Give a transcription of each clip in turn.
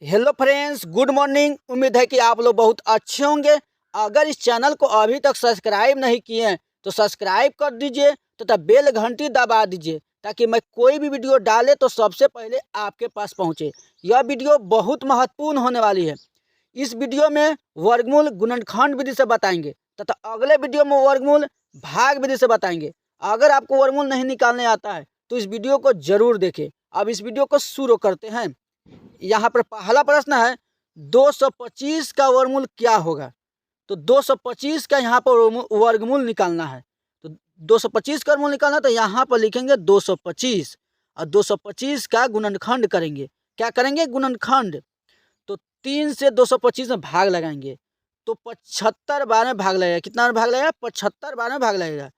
Hello friends, good morning. उम्मीद है कि आप लोग बहुत अच्छे होंगे। अगर इस चैनल को अभी तक सब्सक्राइब नहीं किए हैं तो सब्सक्राइब कर दीजिए तथा बेल घंटी दबा दीजिए ताकि मैं कोई भी वीडियो डाले तो सबसे पहले आपके पास पहुंचे। यह वीडियो बहुत महत्वपूर्ण होने वाली है। इस वीडियो में वर्गमूल गुणनखंड विधि से बताएंगे तथा अगले वीडियो में वर्गमूल भाग विधि से बताएंगे। अगर आपको वर्गमूल नहीं निकालने आता है तो इस वीडियो को जरूर देखें। अब इस वीडियो को शुरू करते हैं। यहाँ पर पहला प्रश्न है 225 का वर्गमूल क्या होगा। तो 225 का यहाँ पर वर्गमूल निकालना है। तो 225 का वर्गमूल निकालना तो यहाँ पर लिखेंगे 225 और 225 का गुणनखंड करेंगे। क्या करेंगे? गुणनखंड। तो 3 से 225 में भाग लगाएंगे तो 75 बार में भाग लगेगा। कितना में भाग लगेगा? 75 बार में भाग लगेगा।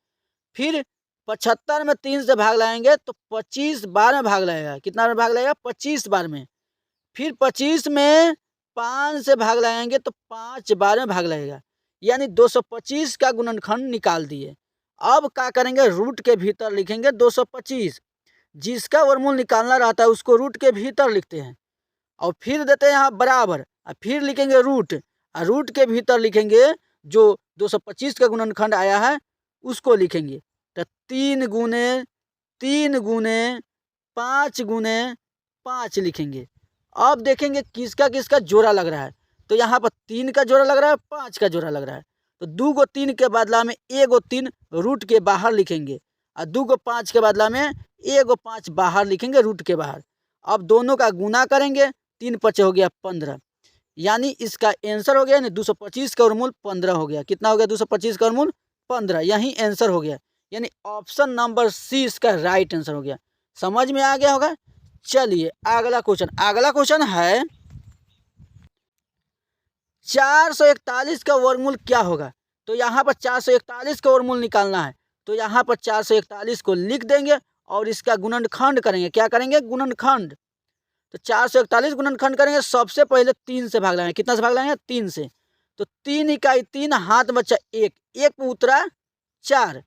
फिर 75 में 3 से भाग लगाएंगे तो 25 बार में भाग लगेगा। कितना में भाग लगेगा? 25 बार में। फिर 25 में 5 से भाग लगाएंगे तो 5 बार में भाग लगेगा। यानी 225 का गुणनखंड निकाल दिए। अब क्या करेंगे? रूट के भीतर लिखेंगे 225। जिसका वर्गमूल निकालना रहता है उसको रूट के भीतर लिखते हैं और फिर देते हैं यहाँ बराबर और फिर लिखेंगे रूट और रूट के भीतर लिखेंगे जो 225 का गुणनखंड आया है उसको लिखेंगे। तो 3 गुने 5 लिखेंगे। अब देखेंगे किसका किसका जोड़ा लग रहा है। तो यहाँ पर 3 का जोड़ा लग रहा है, 5 का जोड़ा लग रहा है। तो 2 गो 3 के बदला में 1 गो 3 रूट के बाहर लिखेंगे और 2 गो 5 के बदला में 1 गो 5 बाहर लिखेंगे रूट के बाहर। अब दोनों का गुना करेंगे, 3 5 हो गया 15। यानी इसका आंसर हो गया 225 का वर्गमूल 15 हो गया। कितना हो गया? 225 का वर्गमूल 15। यही आंसर हो गया। यानी ऑप्शन नंबर सी इसका राइट आंसर हो गया। समझ में आ गया होगा। चलिए अगला क्वेश्चन है 441 का वर्गमूल क्या होगा। तो यहाँ पर 441 का वर्गमूल निकालना है। तो यहाँ पर 441 को लिख देंगे और इसका गुणनखंड करेंगे। क्या करेंगे? गुणनखंड। तो 441 गुणनखंड करेंगे। सबसे पहले 3 से भाग लगाएंगे। कितना से भाग लगाएंगे? 3 से। तो 3 इकाई 3, हाथ बचा 1, 1 पे उतरा 4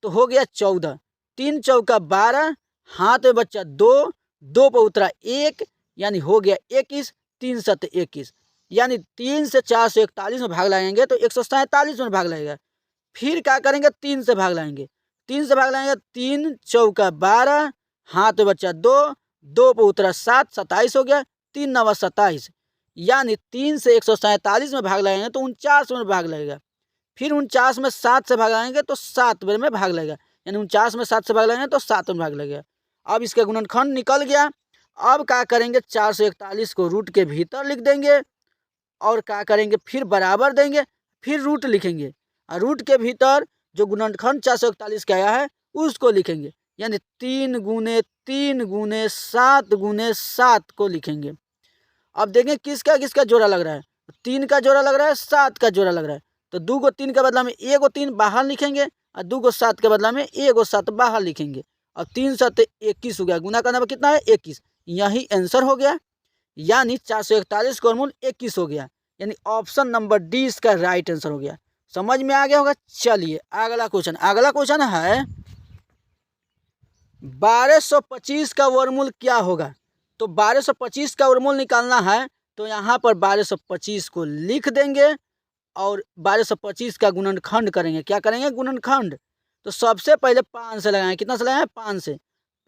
तो हो गया 14। 3 चौका 12, हाथ में बचा 2, 2 पे उतरा 1 यानी हो गया 21। 3 7 21 यानी 3 से 441 में भाग लगाएंगे तो 147 में भाग लगेगा। फिर क्या करेंगे? 3 से भाग लगाएंगे। 3 से भाग लगाएंगे 3 चौका 12, हाथ में बचा 2, 2 पे उतरा 7, 27 हो गया। 3 9 27 यानी 3 से 147 में भाग लगाएंगे तो 49 में भाग लगेगा। फिर 49 में 7 से भाग लगाएंगे तो 7 में भाग लगेगा। यानी 49 में 7 से भाग लगाएंगे तो 7 में भाग लगेगा। अब इसका गुणनखंड निकल गया। अब क्या करेंगे? 441 को रूट के भीतर लिख देंगे और क्या करेंगे? फिर बराबर देंगे, फिर रूट लिखेंगे और रूट के भीतर जो गुणनखंड 441 का आया है उसको लिखेंगे। यानी 3 गुने 7 को लिखेंगे। अब देखें किसका किसका जोड़ा लग रहा है। 3 का जोड़ा लग रहा है, 7 का जोड़ा लग रहा है। तो 2 गो 3 के बदला में 1 गो 3 बाहर लिखेंगे और 2 गो 7 के बदला में 1 गो 7 बाहर लिखेंगे। अब 3 7 21 हो गया। गुना करने पर कितना है? 21। यही आंसर हो गया। यानी 441 का वर्गमूल 21 हो गया। यानी ऑप्शन नंबर डी इसका राइट आंसर हो गया। समझ में आ गया होगा। चलिए अगला क्वेश्चन है 1225 का वर्गमूल क्या होगा। तो 1225 का वर्गमूल निकालना है। तो यहाँ पर 1225 को लिख देंगे और 1225 का गुणनखंड करेंगे। क्या करेंगे? गुणनखंड। तो सबसे पहले 5 से लगाएंगे। कितना से लगाएंगे? 5 से।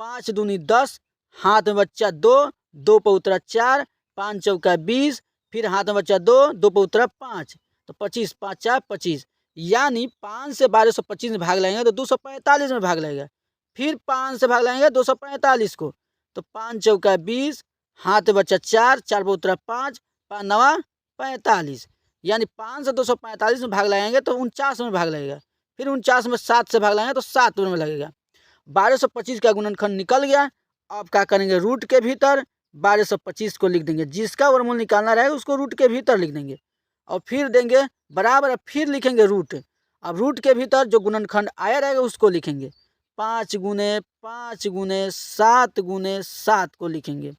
5 दूनी 10, हाथ में बच्चा 2, 2 पे उतरा 4, 5 चौका 20, फिर हाथ में बच्चा 2, 2 पे उतरा 5 तो 25, 5 4 25। यानी 5 से 1225 में भाग लगाएंगे तो 245 में भाग लगेगा। फिर 5 से भाग लगाएंगे 245 को तो 5 चौका 20, हाथ में बच्चा 4, 4 पे उतरा 5, 5 9 45। यानी 5 से 245 में भाग लगाएंगे तो 49 में भाग लगेगा। फिर 49 में 7 से भाग लगाएंगे तो 7 में लगेगा। 1225 का गुणनखंड निकल गया। अब क्या करेंगे? रूट के भीतर 1225 को लिख देंगे। जिसका वर्गमूल निकालना रहेगा उसको रूट के भीतर लिख देंगे और फिर देंगे बराबर, फिर लिखेंगे रूट। अब रूट के भीतर जो गुणनखंड आया रहेगा उसको लिखेंगे। 5 गुने 7 को लिखेंगे।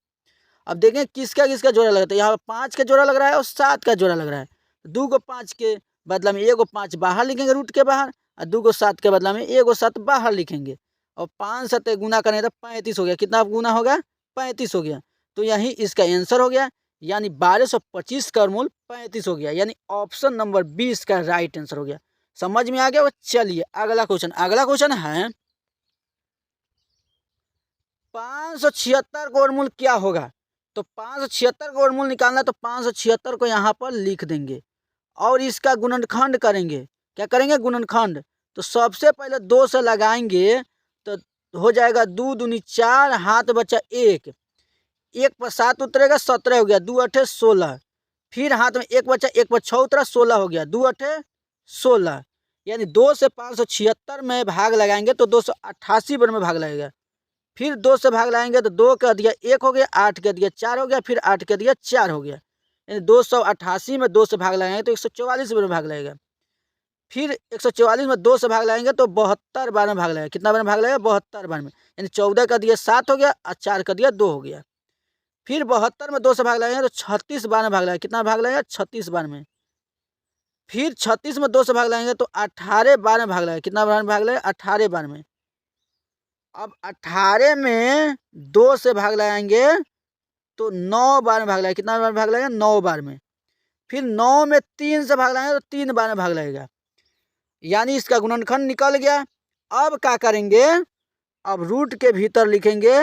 अब देखें किसका किसका जोड़ा लगता है। यहाँ 5 का जोड़ा लग रहा है और 7 का जोड़ा लग रहा है। 2 गो 5 के बदला में 1 गो 5 बाहर लिखेंगे रूट के बाहर और 2 गो 7 के बदला में 1 गो 7 बाहर लिखेंगे और 5 7 गुना करें तो 35 हो गया। कितना गुना होगा? 35 हो गया। तो यही इसका आंसर हो गया। यानी 1225 का वर्गमूल 35 हो गया। यानी ऑप्शन नंबर 20 का राइट आंसर हो गया। समझ में आ गया? चलिए अगला क्वेश्चन है 576 का वर्गमूल क्या होगा। तो 576 का वर्गमूल निकालना, तो 576 को यहाँ पर लिख देंगे और इसका गुणनखंड करेंगे। क्या करेंगे? गुणनखंड। तो सबसे पहले 2 से लगाएंगे तो हो जाएगा 2 दूनी 4, हाथ बचा 1, 1 पर 7 उतरेगा 17 हो गया, 2 अठे 16, फिर हाथ में 1 बचा, 1 पर 6 उतरा 16 हो गया, 2 अठे 16। यानी 2 से 576 में भाग लगाएंगे तो 288 बार में भाग लगेगा। फिर 2 से भाग लगाएंगे तो 2 का दिया 1 हो गया, 8 का दिया 4 हो गया, फिर 8 का दिया 4 हो गया। यानी 288 में 2 से भाग लगाएंगे तो 144 बार में भाग लगेगा। फिर 144 में 2 से भाग लगाएंगे तो 72 बार में भाग लगेगा। कितना बार में भाग लगेगा? 72 बार में। यानी 14 का दिया 7 हो गया और 4 का दिया 2 हो गया। फिर 72 में 2 से भाग लगाएंगे तो 36 बार में भाग लगेगा। कितना भाग लगेगा? 36 बार में। फिर 36 में 2 से भाग लगाएंगे तो 18 बार में भाग लगेगा। कितना बार में भाग लगेगा? 18 बार में। अब 18 में 2 से भाग लगाएंगे तो 9 बार में भाग लगेगा। कितना बार में भाग लगेगा? 9 बार में। फिर 9 में 3 से भाग लगाएंगे तो 3 बार में भाग लगेगा। यानी इसका गुणनखंड निकल गया। अब क्या करेंगे? अब रूट के भीतर लिखेंगे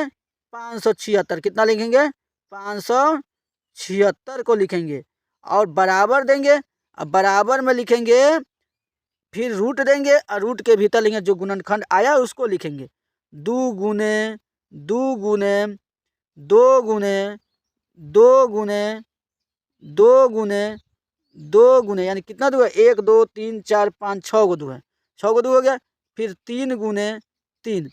576। कितना लिखेंगे? 576 को लिखेंगे और बराबर देंगे। अब बराबर में लिखेंगे, फिर रूट देंगे और रूट के भीतर लिखेंगे जो गुणनखंड आया उसको लिखेंगे। 2 गुने 2 गुने 2 गुने 2 गुने 2 गुने 2 गुने, यानी कितना 2 है? 1 2 3 4 5 6 को 2 है, 6 को 2 हो गया। फिर 3 गुने 3।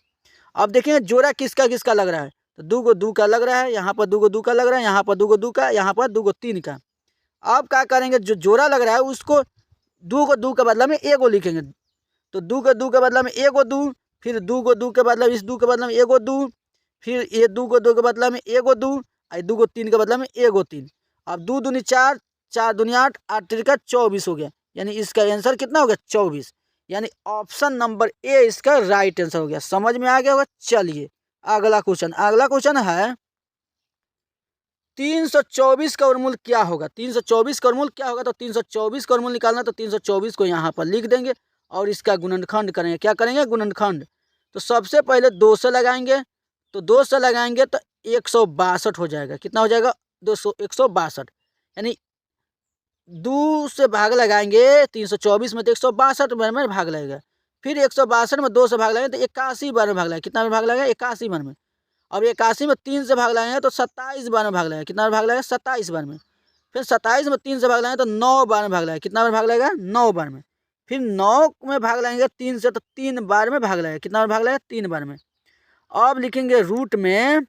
अब देखेंगे जोड़ा किसका किसका लग रहा है। तो 2 को 2 का लग रहा है, यहाँ पर 2 को 2 का लग रहा है, यहाँ पर 2 को 2 का, यहाँ पर 2 को 3 का। अब क्या करेंगे? जो जोड़ा लग रहा है उसको 2 को 2 के बदला में 1 को लिखेंगे। तो 2 को 2 के बदला में 1 को 2, फिर 2 को 2 के बदला में इस 2 के बदला में 1 को 2, फिर ये 2 को 2 के बदला में 1 को 2 और 2 को 3 के बदला में 1 को 3। अब 2 दूनी 4, 4 दूनी 8, 8 तिरका 24 हो गया। यानी इसका आंसर कितना हो गया? 24। यानी ऑप्शन नंबर ए इसका राइट आंसर हो गया। समझ में आ गया होगा? चलिए अगला क्वेश्चन है 324 का वर्गमूल क्या होगा। 324 का वर्गमूल क्या होगा। तो 324 का वर्गमूल निकालना, तो 324 को यहाँ पर लिख देंगे और इसका गुणनखंड करेंगे। क्या करेंगे? गुणनखंड। तो सबसे पहले 2 से लगाएंगे, तो 2 से लगाएंगे तो 162 हो जाएगा। कितना हो जाएगा? 162। यानी 2 से भाग लगाएंगे 324 में तो 162 बार में भाग लगेगा। फिर 162 में 2 से भाग लगाएंगे तो 81 बार में भाग लगेगा। कितना में भाग लगेगा? 81 बार में। अब 81 में 3 से भाग लगाएंगे तो 27 बार में भाग लगेगा। कितना बार भाग लगेगा? 27 बार में। फिर 27 में 3 से भाग लगाएंगे तो 9 बार में भाग लगेगा। कितना बार भाग लगेगा? 9 बार में। फिर 9 में भाग लगाएंगे 3 से तो 3 बार में भाग लगेगा। कितना बार भाग लगेगा? 3 बार में। अब लिखेंगे रूट में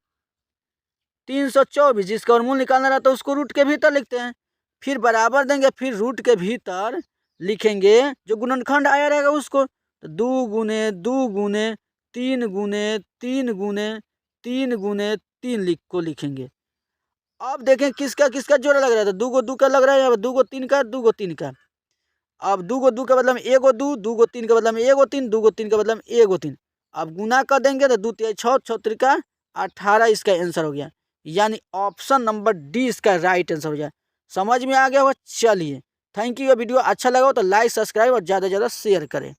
324, जिसका वर्गमूल निकालना रहता है उसको रूट के भीतर लिखते हैं। फिर बराबर देंगे, फिर रूट के भीतर लिखेंगे जो गुणनखंड आया रहेगा उसको। तो 2 गुने 2 गुने 3 गुने 3 गुने 3 गुने 3 को लिखेंगे। अब देखें किसका किसका जोड़ा लग रहा है। तो 2 को 2 का लग रहा है, यहाँ पर 2 को 3 का, 2 को 3 का। अब 2 को 2 का बदला में 1 को 2, 2 को 3 का बदला में 1 को 3, 2 को 3 का बदला में 1 को 3। अब गुना कर देंगे तो 2 3 6, 6 3 18 इसका आंसर हो गया। यानी ऑप्शन नंबर डी इसका राइट आंसर हो गया। समझ में आ गया होगा? चलिए थैंक यू। वीडियो अच्छा लगा हो तो लाइक सब्सक्राइब और ज़्यादा से ज़्यादा शेयर करें।